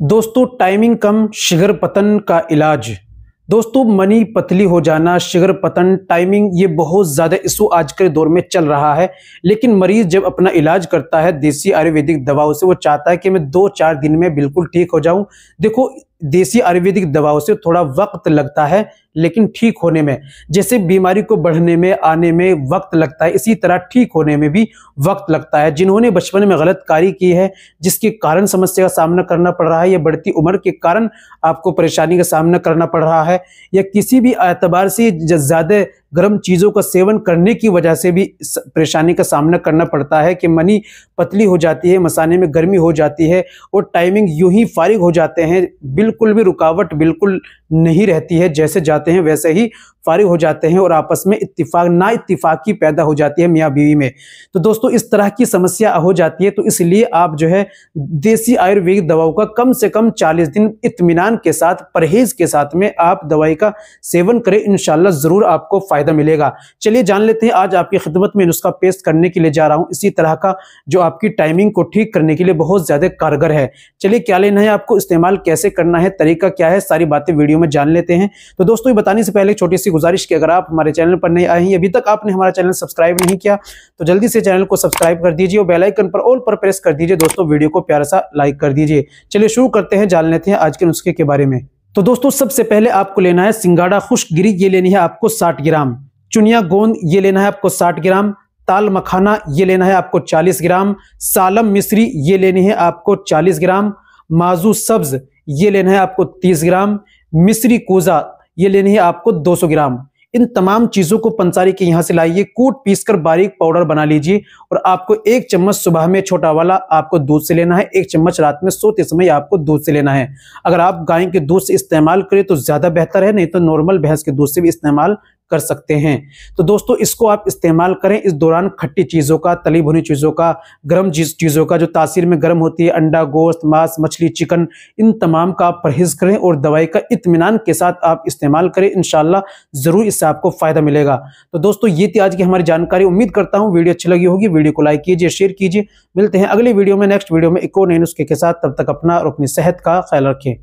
दोस्तों टाइमिंग कम शिगर पतन का इलाज। दोस्तों मनी पतली हो जाना, शिगर पतन, टाइमिंग, ये बहुत ज़्यादा इशू आज के दौर में चल रहा है। लेकिन मरीज जब अपना इलाज करता है देसी आयुर्वेदिक दवाओं से, वो चाहता है कि मैं 2-4 दिन में बिल्कुल ठीक हो जाऊं। देखो देसी आयुर्वेदिक दवाओं से थोड़ा वक्त लगता है लेकिन ठीक होने में, जैसे बीमारी को बढ़ने में आने में वक्त लगता है, इसी तरह ठीक होने में भी वक्त लगता है। जिन्होंने बचपन में गलत कार्य की है, जिसके कारण समस्या का सामना करना पड़ रहा है, या बढ़ती उम्र के कारण आपको परेशानी का सामना करना पड़ रहा है, या किसी भी एतबार से ज़्यादा गर्म चीज़ों का सेवन करने की वजह से भी परेशानी का सामना करना पड़ता है कि मनी पतली हो जाती है, मसाने में गर्मी हो जाती है और टाइमिंग यूं ही फारिग हो जाते हैं, बिल्कुल भी रुकावट बिल्कुल नहीं रहती है, जैसे जाते हैं वैसे ही फारिग हो जाते हैं और आपस में इत्तिफाक ना इत्तिफाकी पैदा हो जाती है मियाँ बीवी में। तो दोस्तों इस तरह की समस्या हो जाती है, तो इसलिए आप जो है देसी आयुर्वेदिक दवाओं का कम से कम 40 दिन इत्मीनान के साथ, परहेज के साथ में आप दवाई का सेवन करें, इंशाल्लाह जरूर आपको फायदा मिलेगा। चलिए जान लेते हैं, आज आपकी खिदमत में नुस्खा पेश करने के लिए जा रहा हूं इसी तरह का, जो आपकी टाइमिंग को ठीक करने के लिए बहुत ज्यादा कारगर है। चलिए क्या लेना है आपको, इस्तेमाल कैसे करना है, तरीका क्या है, सारी बातें वीडियो में जान लेते हैं। तो दोस्तों ये बताने से पहले छोटी सी गुजारिश कि अगर आप हमारे चैनल पर नए आए हैं, अभी तक आपने हमारा चैनल सब्सक्राइब नहीं किया तो जल्दी से चैनल को सब्सक्राइब कर दीजिए और बेल आइकन पर ऑल पर प्रेस कर दीजिए। दोस्तों वीडियो को प्यारा सा लाइक कर दीजिए। चलिए शुरू करते हैं, जान लेते हैं आज के नुस्खे के बारे में। तो दोस्तों सबसे पहले आपको लेना है सिंगाड़ा खुश्क गिरी, ये लेनी है आपको 60 ग्राम। चुनिया गोंद ये लेना है आपको 60 ग्राम। ताल मखाना ये लेना है आपको 40 ग्राम। सालम मिश्री ये लेनी है आपको 40 ग्राम। माजू सब्ज ये लेना है आपको 30 ग्राम। मिश्री कोजा ये लेनी है आपको 200 ग्राम। इन तमाम चीजों को पंसारी के यहां से लाइए, कूट पीसकर बारीक पाउडर बना लीजिए और आपको 1 चम्मच सुबह में छोटा वाला आपको दूध से लेना है, 1 चम्मच रात में सोते समय आपको दूध से लेना है। अगर आप गाय के दूध से इस्तेमाल करें तो ज्यादा बेहतर है, नहीं तो नॉर्मल भैंस के दूध से भी इस्तेमाल कर सकते हैं। तो दोस्तों इसको आप इस्तेमाल करें। इस दौरान खट्टी चीजों का, तली भुनी चीजों का, गर्म चीजों का जो तासीर में गर्म होती है, अंडा, गोश्त, मांस, मछली, चिकन, इन तमाम का आप परहेज करें और दवाई का इत्मीनान के साथ आप इस्तेमाल करें, इंशाल्लाह जरूर इससे आपको फायदा मिलेगा। तो दोस्तों ये थी आज की हमारी जानकारी। उम्मीद करता हूं वीडियो अच्छी लगी होगी। वीडियो को लाइक कीजिए, शेयर कीजिए। मिलते हैं अगले वीडियो में, नेक्स्ट वीडियो में एक और नए नुस्खे के साथ। तब तक अपना और अपनी सेहत का ख्याल रखें।